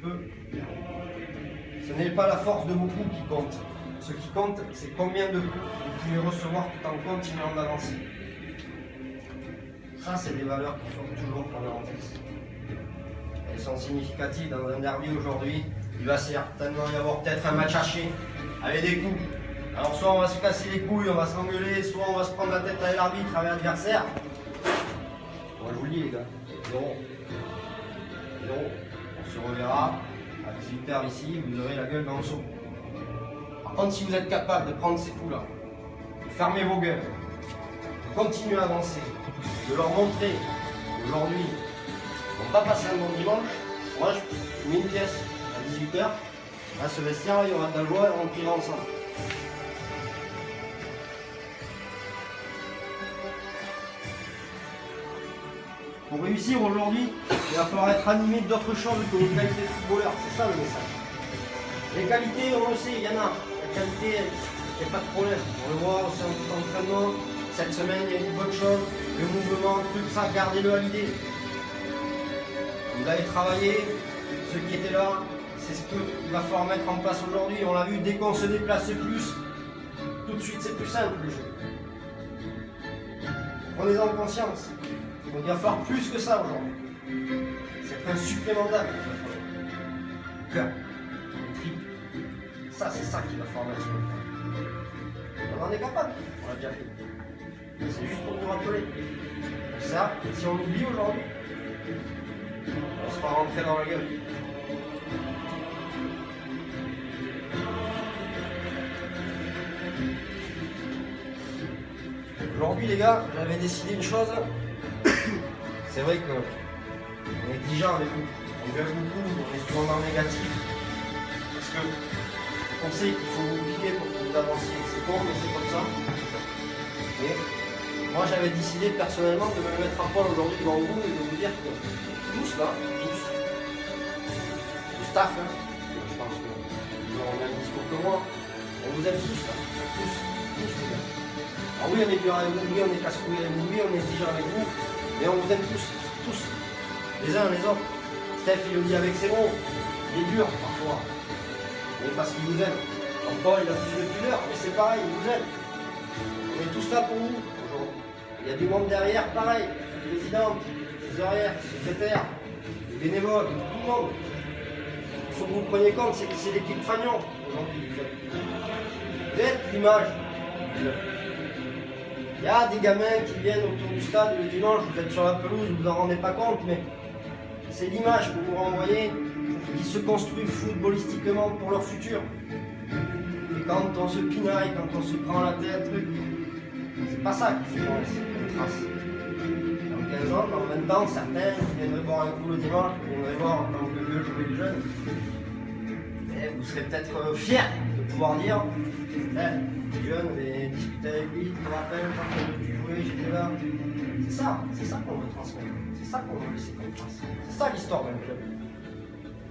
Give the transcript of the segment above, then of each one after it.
peu. Ce n'est pas la force de vos coups qui compte. Ce qui compte, c'est combien de coups vous pouvez recevoir tout en continuant d'avancer. Ça, c'est des valeurs qu'il faut toujours prendre en tête. Elles sont significatives dans un derby aujourd'hui. Il va certainement y avoir peut-être un match haché avec des coups. Alors soit on va se casser les couilles, on va s'engueuler, soit on va se prendre la tête avec l'arbitre, avec l'adversaire. Moi je vous le dis les gars, 0. On se reverra à 18h ici, vous aurez la gueule dans le seau. Par contre, si vous êtes capable de prendre ces coups-là, de fermer vos gueules, de continuer à avancer, de leur montrer qu'aujourd'hui, on va passer un bon dimanche, moi je mets une pièce à 18h, à ce vestiaire, il y aura de la joie et on criera ensemble. Pour réussir aujourd'hui, il va falloir être animé d'autres choses que les qualités de footballeur, c'est ça le message. Les qualités, on le sait, il y en a. La qualité, il n'y a pas de problème. On le voit aussi en tout entraînement. Cette semaine, il y a une bonne chose. Le mouvement, tout ça, gardez-le à l'idée. Vous allez travailler, ceux qui étaient là, c'est ce qu'il va falloir mettre en place aujourd'hui. On l'a vu, dès qu'on se déplace plus, tout de suite c'est plus simple le jeu. Prenez-en conscience. Donc il va falloir plus que ça aujourd'hui. C'est un supplémentaire qu'il va falloir. Cœur, triple. Ça, c'est ça qu'il va falloir mettre sur le terrain. On en est capable, on l'a déjà fait. C'est juste pour nous rappeler. Ça, si on l'oublie aujourd'hui, on sera rentré dans la gueule. Aujourd'hui les gars, j'avais décidé une chose. C'est vrai qu'on est exigeant avec vous. On gueule beaucoup, on est souvent dans le négatif. Parce qu'on sait qu'il faut vous piquer pour que vous avanciez. C'est con, mais c'est comme ça. Et moi j'avais décidé personnellement de me mettre à poil aujourd'hui devant vous et de vous dire que tous là, tous, le staff, hein, parce que je pense qu'ils auront le même discours que moi, on vous aime tous là, tous les gars. Alors oui, on est dur avec vous, oui, on est casse-couille avec vous, oui, on est exigeant avec vous, mais on vous aime tous, les uns les autres. Steph il le dit avec ses mots, il est dur parfois, mais parce qu'il vous aime. Paul il a plus de pudeur, mais c'est pareil, il vous aime. On est tous là pour vous aujourd'hui. Il y a du monde derrière, pareil, les présidents, les arrières, les secrétaires, les bénévoles, tout le monde. Il faut que vous preniez compte, c'est l'équipe Fagnon aujourd'hui. Vous êtes l'image. Il y a des gamins qui viennent autour du stade le dimanche, vous êtes sur la pelouse, vous ne vous en rendez pas compte, mais c'est l'image que vous renvoyez qui se construit footballistiquement pour leur futur. Et quand on se pinaille, quand on se prend la tête, c'est pas ça qu'il faut qu'on laisse une trace. Dans 15 ans, dans 20 ans, certains viendraient boire un coup le dimanche, viendraient voir en tant que vieux jouer les jeunes. Et vous serez peut-être fiers de pouvoir dire les jeunes, j'ai discuté avec lui, je me rappelle quand tu jouais, j'étais là. C'est ça qu'on veut transmettre, c'est ça qu'on veut laisser comme trace. C'est ça l'histoire d'un club.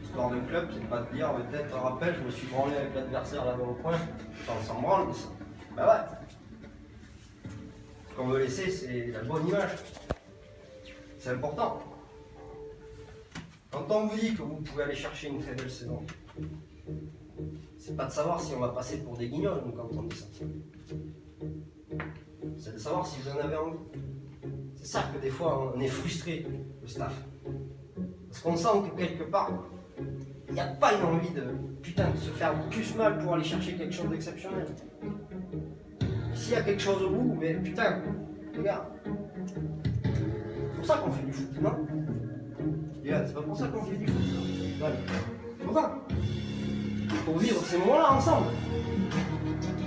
L'histoire d'un club, c'est pas de dire, peut-être un rappel, je me suis branlé avec l'adversaire là-bas au coin, enfin, on s'en branle de ça. Bah ouais. Ce qu'on veut laisser, c'est la bonne image. C'est important. Quand on vous dit que vous pouvez aller chercher une très belle saison, c'est pas de savoir si on va passer pour des guignols, nous, quand on dit ça. C'est de savoir si vous en avez envie. C'est ça que des fois, on est frustré, le staff. Parce qu'on sent que quelque part, il n'y a pas une envie de se faire plus mal pour aller chercher quelque chose d'exceptionnel. S'il y a quelque chose au bout, mais putain, les gars, c'est pour ça qu'on fait du foot, non? C'est pas pour ça qu'on fait du foot. Ouais. C'est pour ça. Pour vivre ces moments-là ensemble.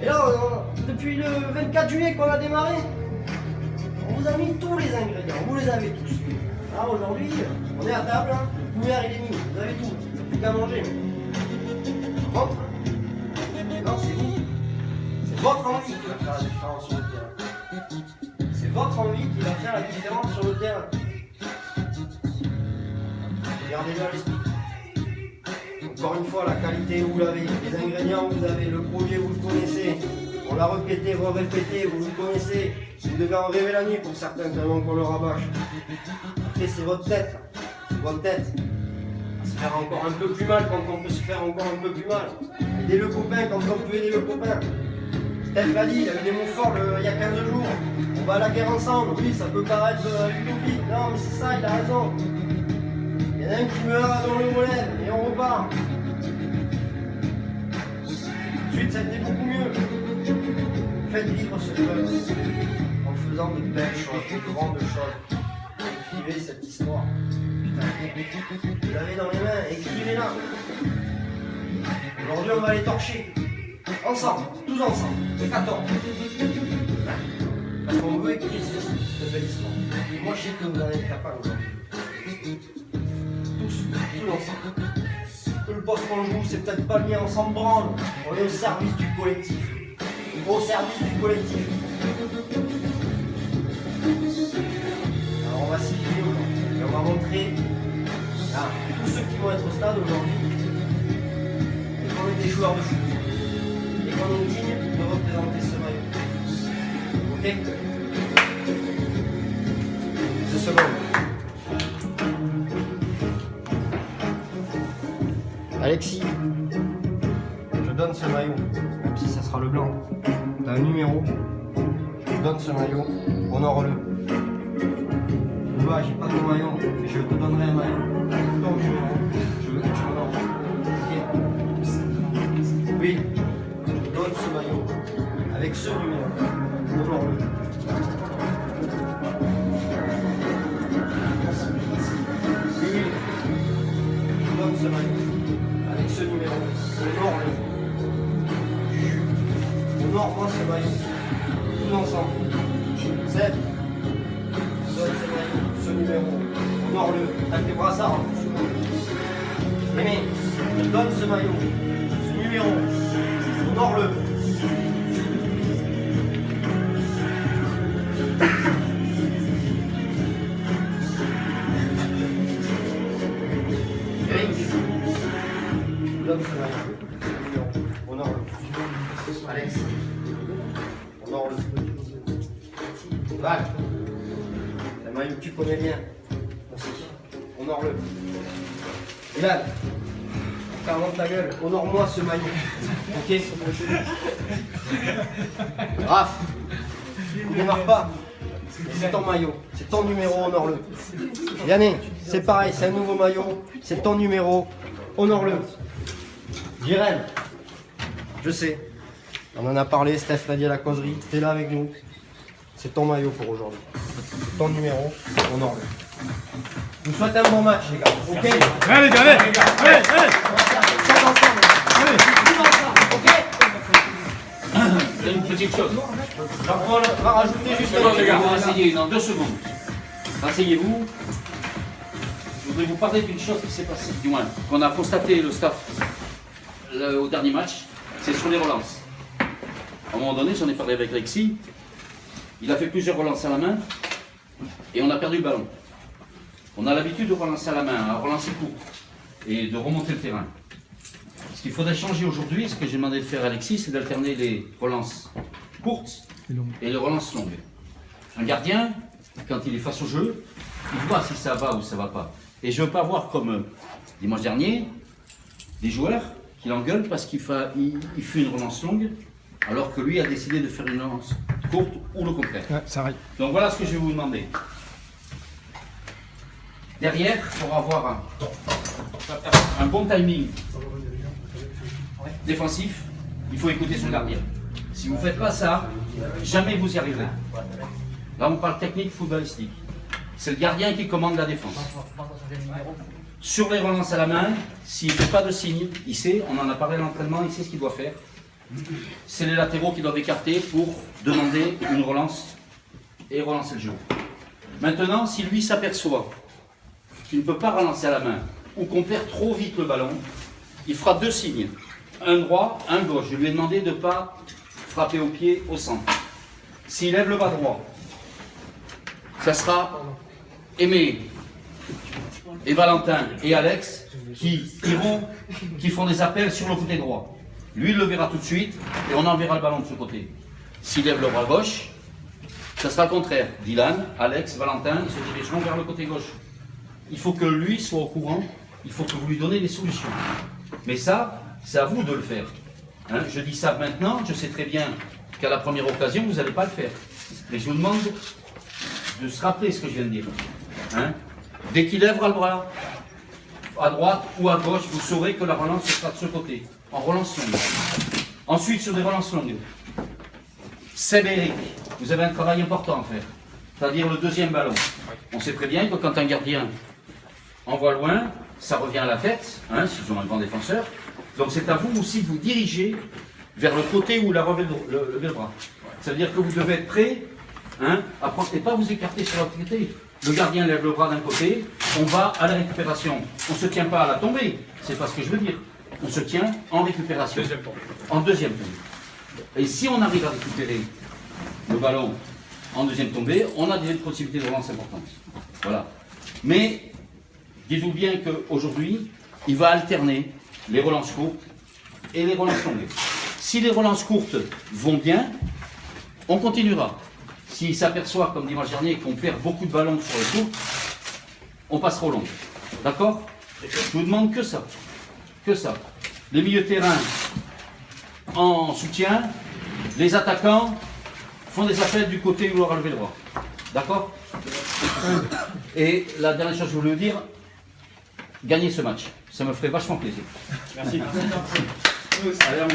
Et là, depuis le 24 juillet qu'on a démarré, on vous a mis tous les ingrédients, vous les avez tous. Là aujourd'hui, on est à table, le couvert il est mis, vous avez tout, il n'y a plus qu'à manger. Par contre, non, c'est vous. C'est votre envie qui va faire la différence sur le terrain. C'est votre envie qui va faire la différence sur le terrain. Gardez-le à l'esprit. Encore une fois, la qualité, vous l'avez, les ingrédients, vous avez, le projet, vous le connaissez. On l'a répété, vous le connaissez. Vous devez en rêver la nuit pour certains, tellement qu'on le rabâche. Après, c'est votre tête, c'est votre tête. À se faire encore un peu plus mal quand on peut se faire encore un peu plus mal. Aider le copain quand on peut aider le copain. Steph l'a dit, il avait des mots forts il y a 15 jours. On va à la guerre ensemble. Oui, ça peut paraître utopique. Non, mais c'est ça, il a raison. Il y en a un qui meurt dans le mollet et on repart. Tout de suite, ça a été beaucoup mieux. Faites vivre ce peuple en faisant de belles choses, de grandes choses. Écrivez cette histoire. Vous l'avez dans les mains, écrivez-la. Aujourd'hui, on va les torcher. Ensemble, tous ensemble, les 14. Parce qu'on veut écrire cette belle histoire. Et moi, je sais que vous en êtes capables aujourd'hui. Tous ensemble. Que le poste qu'on joue, c'est peut-être pas le mien, on s'en branle. On est au service du collectif. Au service du collectif. Alors on va s'y filer aujourd'hui. Et on va montrer à tous ceux qui vont être au stade aujourd'hui qu'on est des joueurs de foot. Et qu'on est digne de représenter ce maillot. Ok? 2 secondes. Alexis, je donne ce maillot, même si ça sera le blanc. T'as un numéro, je te donne ce maillot, honore-le. Bah, j'ai pas ton maillot, mais je te donnerai un maillot. Ton numéro, je veux que tu l'honores. Ok? Oui, je donne ce maillot avec ce numéro, honore-le. Oui, je donne ce maillot. Avec ce numéro, honore-le. Honore-moi ce maillot. Tous ensemble. Seb, donne ce maillot, ce numéro. Honore-le. Avec tes brassards en plus. Aimé, donne ce maillot, ce numéro. Honore-le. Donne ce maillot, honore-le. Alex, honore-le. Val, c'est un maillot que tu connais bien. Aussi, honore-le. Ilan, ferme ta gueule, honore-moi ce maillot. Ok? Raph, ne démarre pas. C'est ton maillot, c'est ton numéro, honore-le. Yannick, c'est pareil, c'est un nouveau maillot, c'est ton numéro, honore-le. Jirel, je sais, on en a parlé, Steph l'a dit à la causerie, t'es là avec nous. C'est ton maillot pour aujourd'hui. C'est ton numéro, honore-le. Je vous souhaite un bon match, les gars. Ok? Allez, allez, allez, allez, allez. Tous ensemble. Allez. Tous ensemble, ok? Il y a une petite chose. Jean-Paul va rajouter juste Seconde, un les gars, truc. asseyez dans 2 secondes. Asseyez-vous. Je voudrais vous parler d'une chose qui s'est passée, du moins, qu'on a constaté le staff au dernier match, c'est sur les relances. À un moment donné, j'en ai parlé avec Alexis, il a fait plusieurs relances à la main et on a perdu le ballon. On a l'habitude de relancer à la main, à relancer court et de remonter le terrain. Ce qu'il faudrait changer aujourd'hui, ce que j'ai demandé de faire à Alexis, c'est d'alterner les relances courtes et les relances longues. Un gardien, quand il est face au jeu, il voit si ça va ou ça va pas. Et je ne veux pas voir comme dimanche dernier, des joueurs qui l'engueulent parce qu'il fait une relance longue, alors que lui a décidé de faire une relance courte ou le contraire. Ouais, ça arrive. Donc voilà ce que je vais vous demander. Derrière, pour avoir un bon timing défensif, il faut écouter son gardien. Si vous ne faites pas ça, jamais vous y arriverez. Là, on parle technique footballistique. C'est le gardien qui commande la défense. Sur les relances à la main, s'il ne fait pas de signe, il sait, on en a parlé à l'entraînement, il sait ce qu'il doit faire. C'est les latéraux qui doivent écarter pour demander une relance et relancer le jeu. Maintenant, si lui s'aperçoit qu'il ne peut pas relancer à la main ou qu'on perd trop vite le ballon, il fera 2 signes. Un droit, un gauche. Je lui ai demandé de ne pas frapper au pied au centre. S'il lève le bas droit, ça sera Aimé et Valentin et Alex qui font des appels sur le côté droit. Lui, il le verra tout de suite et on enverra le ballon de ce côté. S'il lève le bras gauche, ça sera le contraire. Dylan, Alex, Valentin, ils se dirigeront vers le côté gauche. Il faut que lui soit au courant il faut que vous lui donnez des solutions. Mais ça, c'est à vous de le faire. Hein, je dis ça maintenant, je sais très bien qu'à la première occasion, vous n'allez pas le faire. Mais je vous demande de se rappeler ce que je viens de dire. Hein, dès qu'il lèvera le bras, à droite ou à gauche, vous saurez que la relance sera de ce côté, en relance longue. Ensuite, sur des relances longues, Seb et Eric, vous avez un travail important à faire, c'est-à-dire le deuxième ballon. On sait très bien que quand un gardien envoie loin, ça revient à la tête, hein, s'ils ont un grand défenseur. Donc c'est à vous aussi de vous diriger vers le côté où il a relevé le bras. C'est-à-dire que vous devez être prêt, hein, et pas vous écarter sur l'autre côté. Le gardien lève le bras d'un côté, on va à la récupération. On ne se tient pas à la tombée, c'est pas ce que je veux dire. On se tient en récupération. En deuxième tombée. Et si on arrive à récupérer le ballon en deuxième tombée, on a des possibilités de relance importantes. Voilà. Mais dites-vous bien qu'aujourd'hui, il va alterner les relances courtes et les relances longues. Si les relances courtes vont bien, on continuera. S'il s'aperçoit, comme dimanche dernier, qu'on perd beaucoup de ballons sur les courtes, on passera au long. D'accord? Je vous demande que ça. Que ça. Les milieux de terrain en soutien, les attaquants font des appels du côté où on aura levé le bras. D'accord? Et la dernière chose que je voulais vous dire, gagner ce match. Ça me ferait vachement plaisir. Merci. Allez,